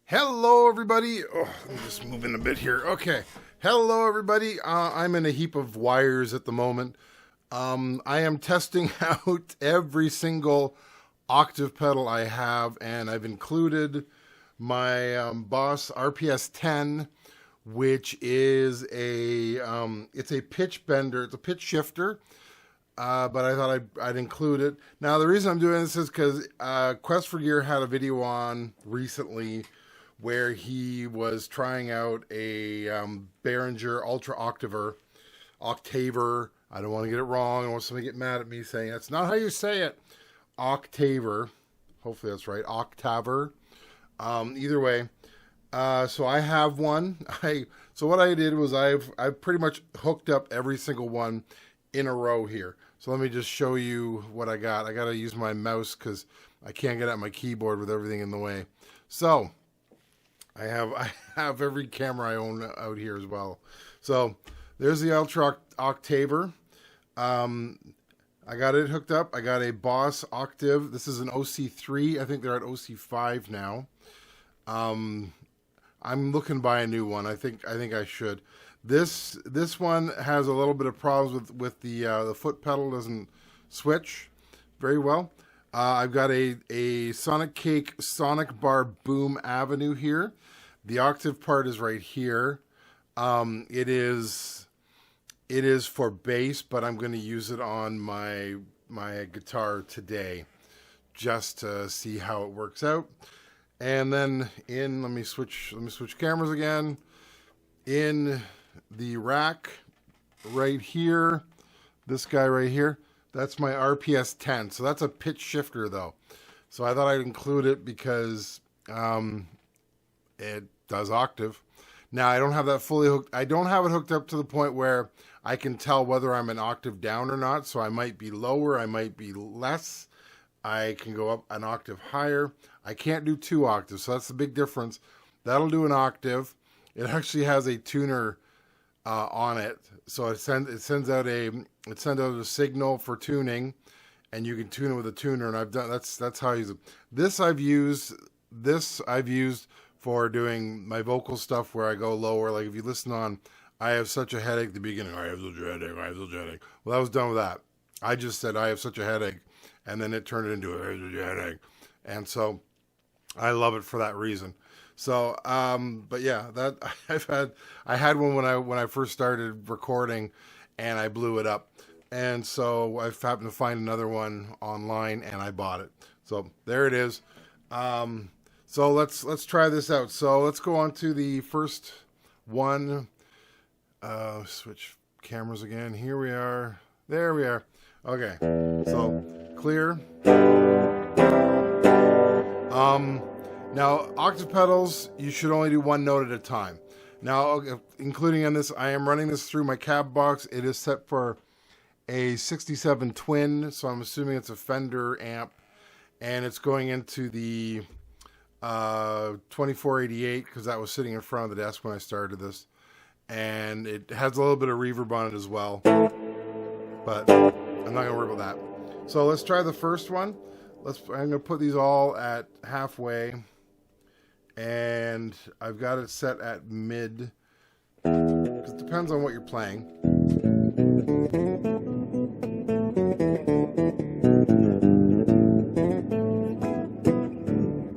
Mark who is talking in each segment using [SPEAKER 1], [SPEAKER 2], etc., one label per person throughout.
[SPEAKER 1] Hello, everybody. Oh, let me just move in a bit here. Okay. Hello, everybody. I'm in a heap of wires at the moment. I am testing out every single octave pedal I have, and I've included my Boss RPS 10, which is it's a pitch bender. It's a pitch shifter. But I thought I'd include it. Now, the reason I'm doing this is because Quest for Gear had a video on recently where he was trying out a Behringer Ultra Octaver. I don't want to get it wrong. I don't want somebody to get mad at me saying that's not how you say it. Octaver. Hopefully that's right. Octaver. Either way. So I have one. So what I did was I've pretty much hooked up every single one in a row here. So let me just show you what I got. I got to use my mouse because I can't get at my keyboard with everything in the way. So I have every camera I own out here as well. So there's the Ultra Octaver. I got it hooked up. I got a Boss Octave. This is an OC3. I think they're at OC5 now. I'm looking to buy a new one. I think I should. This one has a little bit of problems with the foot pedal doesn't switch very well. I've got a Sonic Cake Sonic Bar Boom Avenue here. The octave part is right here. It is for bass, but I'm going to use it on my guitar today just to see how it works out. And then let me switch cameras again. In the rack right here, this guy right here, that's my RPS 10. So that's a pitch shifter though. So I thought I'd include it because it does octave. Now I don't have that fully hooked. I don't have it hooked up to the point where I can tell whether I'm an octave down or not. So I might be lower, I might be less. I can go up an octave higher. I can't do 2 octaves. So that's the big difference. That'll do an octave. It actually has a tuner on it, so it sends out a signal for tuning, and you can tune it with a tuner. And that's how I use it. This I've used for doing my vocal stuff where I go lower. Like if you listen on "I Have Such a Headache" at the beginning, I have such a headache, I have such a headache. Well, I was done with that. I just said I have such a headache, and then it turned it into I have such a headache, and so I love it for that reason. So, but yeah, I had one when I first started recording, and I blew it up, and so I happened to find another one online, and I bought it. So there it is. So let's try this out. So let's go on to the first one. Switch cameras again. Here we are. There we are. Okay. So clear. Now, octave pedals, you should only do 1 note at a time. Now, including on this, I am running this through my cab box. It is set for a 67 Twin, so I'm assuming it's a Fender amp. And it's going into the 2488, because that was sitting in front of the desk when I started this. And it has a little bit of reverb on it as well. But I'm not going to worry about that. So let's try the first one. I'm going to put these all at halfway. And I've got it set at mid. It depends on what you're playing.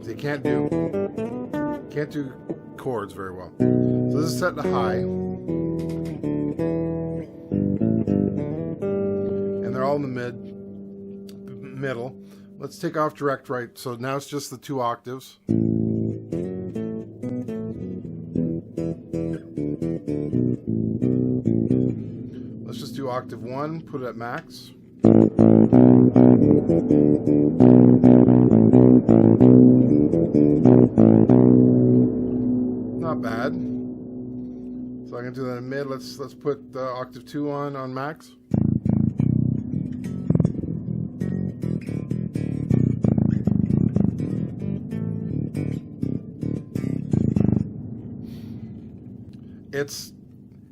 [SPEAKER 1] So you can't do chords very well. So this is set to high. And they're all in the middle. Let's take off direct right. So now it's just the 2 octaves. Let's just do octave 1, put it at max. Not bad. So I can do that in mid. Let's put octave 2 on max.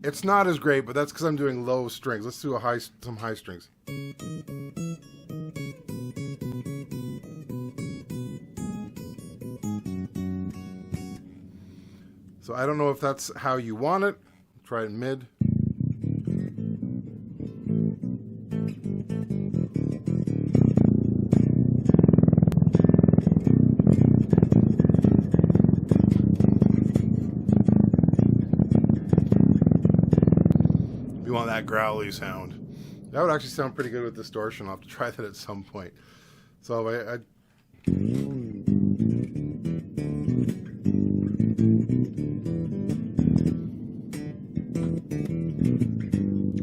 [SPEAKER 1] It's not as great, but that's because I'm doing low strings. Let's do some high strings. So I don't know if that's how you want it. Try it mid. You want that growly sound. That would actually sound pretty good with distortion. I'll have to try that at some point. So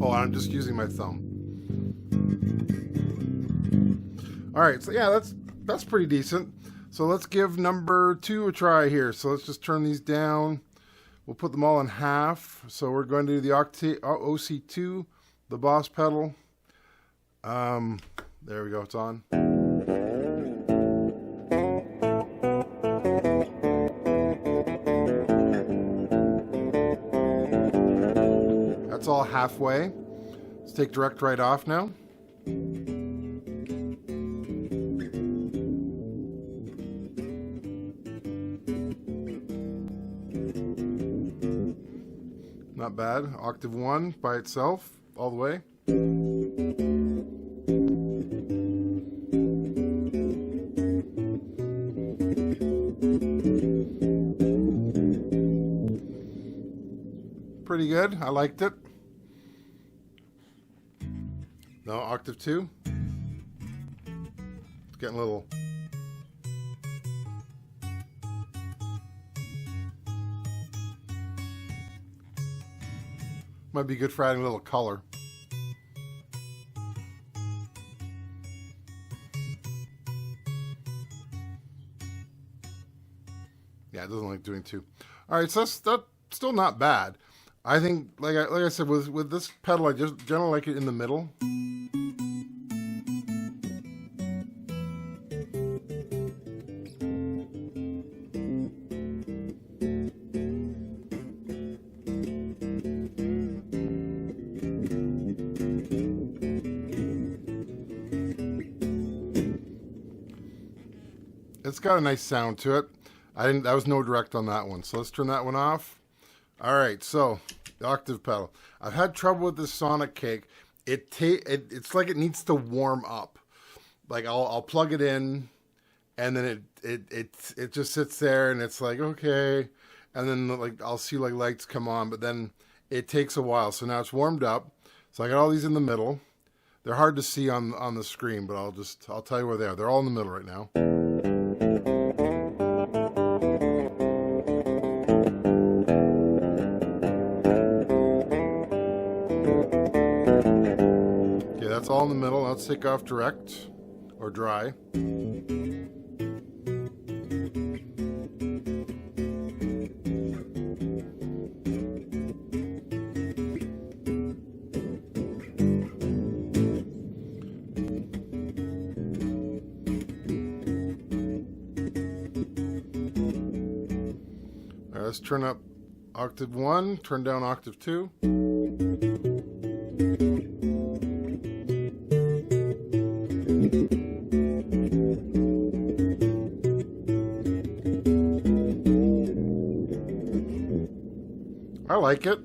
[SPEAKER 1] oh, I'm just using my thumb. All right, so yeah, that's pretty decent. So let's give number 2 a try here. So let's just turn these down. We'll put them all in half. So we're going to do the OC2, the Boss pedal. There we go, it's on. That's all halfway. Let's take direct right off now. Not bad. Octave 1 by itself, all the way. Pretty good. I liked it. No, Octave 2. It's getting a little... Might be good for adding a little color. Yeah, it doesn't like doing 2. All right, so that's still not bad. I think, like I said, with this pedal, I just generally like it in the middle. It's got a nice sound to it. That was no direct on that one. So let's turn that one off. All right, so the octave pedal. I've had trouble with this Sonic Cake. It's like it needs to warm up. Like I'll plug it in, and then it just sits there, and it's like okay, and then like I'll see like lights come on, but then it takes a while. So now it's warmed up. So I got all these in the middle. They're hard to see on the screen, but I'll tell you where they are. They're all in the middle right now. That's all in the middle. Let's take off direct or dry. All right, let's turn up octave 1, turn down octave 2. I like it.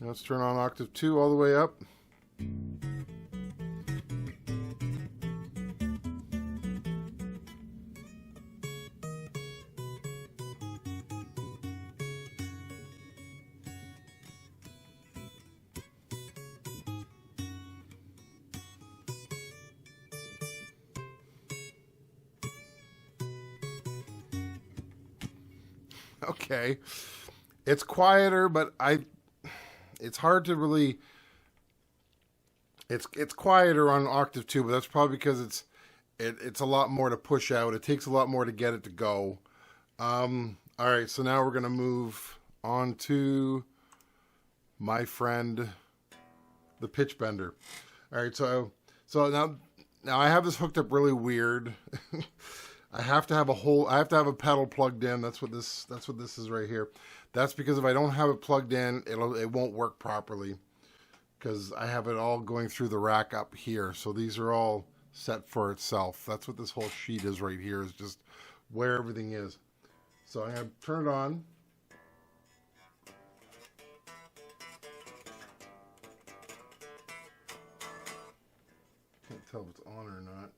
[SPEAKER 1] Let's turn on octave 2 all the way up. Okay, it's quieter, but it's hard to really, it's quieter on octave 2, but that's probably because it's a lot more to push out. It takes a lot more to get it to go. All right, so now we're gonna move on to my friend, the pitch bender. All right, so now I have this hooked up really weird. I have to have a pedal plugged in. That's what this is right here. That's because if I don't have it plugged in, it won't work properly because I have it all going through the rack up here. So these are all set for itself. That's what this whole sheet is right here, is just where everything is. So I'm going to turn it on. Can't tell if it's on or not.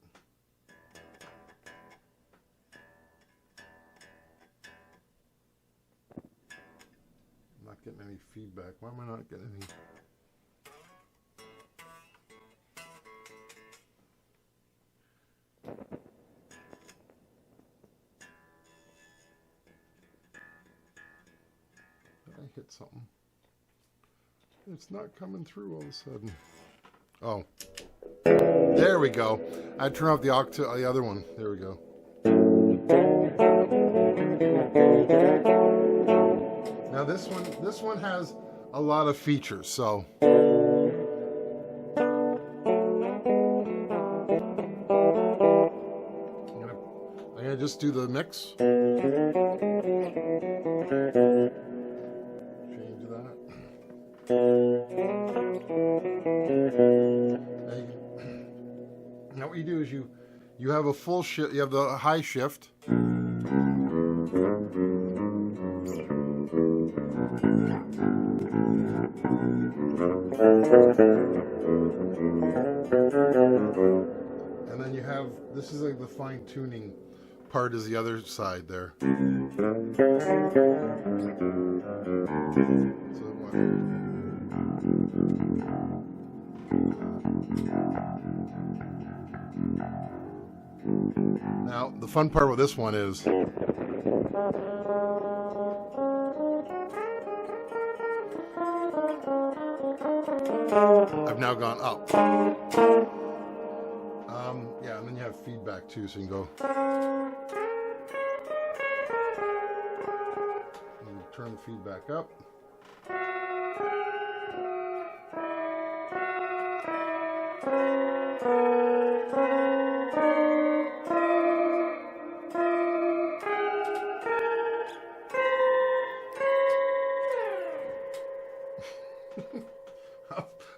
[SPEAKER 1] I'm not getting any feedback. Why am I not getting any? Did I hit something? It's not coming through all of a sudden. Oh, there we go. I turn off the other one. There we go. Now this one has a lot of features. So I'm gonna just do the mix. Change that. Now what you do is you have a full shift. You have the high shift. And then you have, this is like the fine tuning part is the other side there. So now the fun part with this one is I've now gone up. Yeah, and then you have feedback too, so you can go. And you turn the feedback up.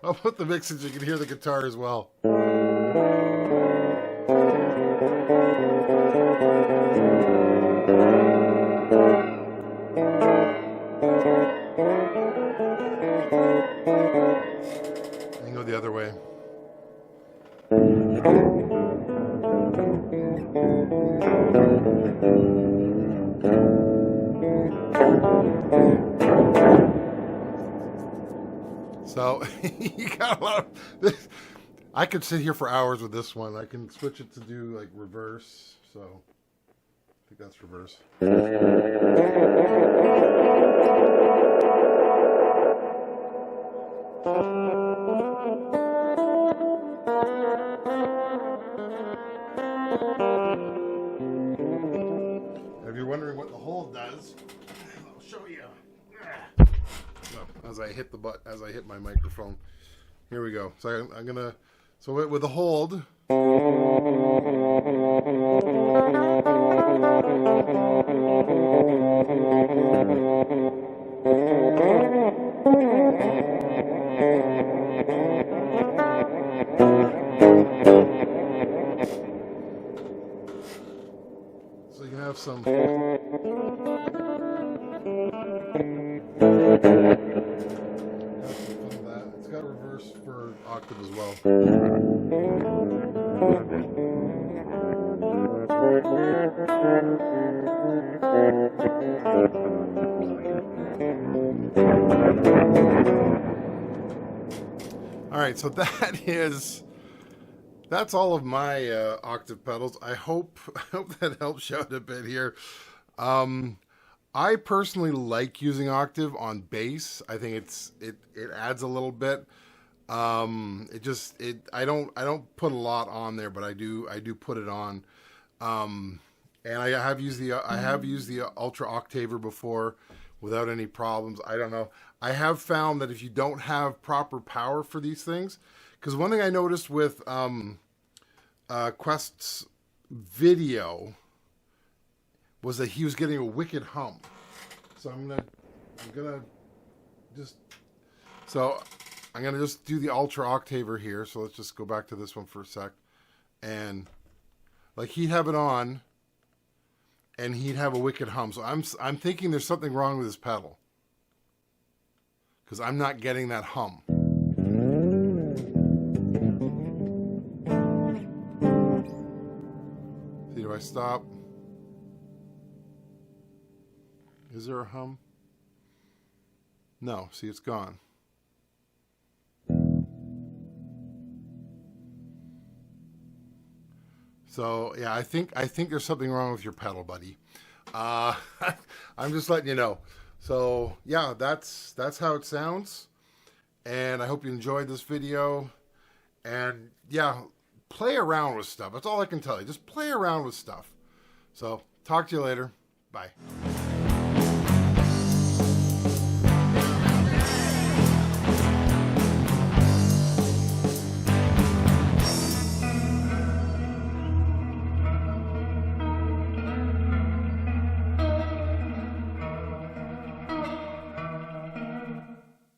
[SPEAKER 1] I'll put the mix so you can hear the guitar as well. And go the other way. So you got a lot of this. I could sit here for hours with this one. I can switch it to do like reverse. So I think that's reverse. If you're wondering what the hold does, I'll show you. As I hit my microphone. Here we go. So I'm gonna. So with the hold. So you can have some. It's got reverse for octave as well. All right, so that's all of my octave pedals. I hope that helps you out a bit here. I personally like using octave on bass. I think it adds a little bit. I don't put a lot on there, but I do put it on. And I have used the Ultra Octaver before without any problems. I don't know. I have found that if you don't have proper power for these things, because one thing I noticed with Quest's video was that he was getting a wicked hum. So I'm gonna just do the Ultra Octaver here. So let's just go back to this one for a sec. And like he'd have it on and he'd have a wicked hum. So I'm thinking there's something wrong with his pedal, because I'm not getting that hum. See, do I stop? Is there a hum? No, see, it's gone. So yeah, I think there's something wrong with your pedal, buddy. I'm just letting you know. So yeah, that's how it sounds, and I hope you enjoyed this video. And yeah, play around with stuff. That's all I can tell you. Just play around with stuff. So talk to you later. Bye.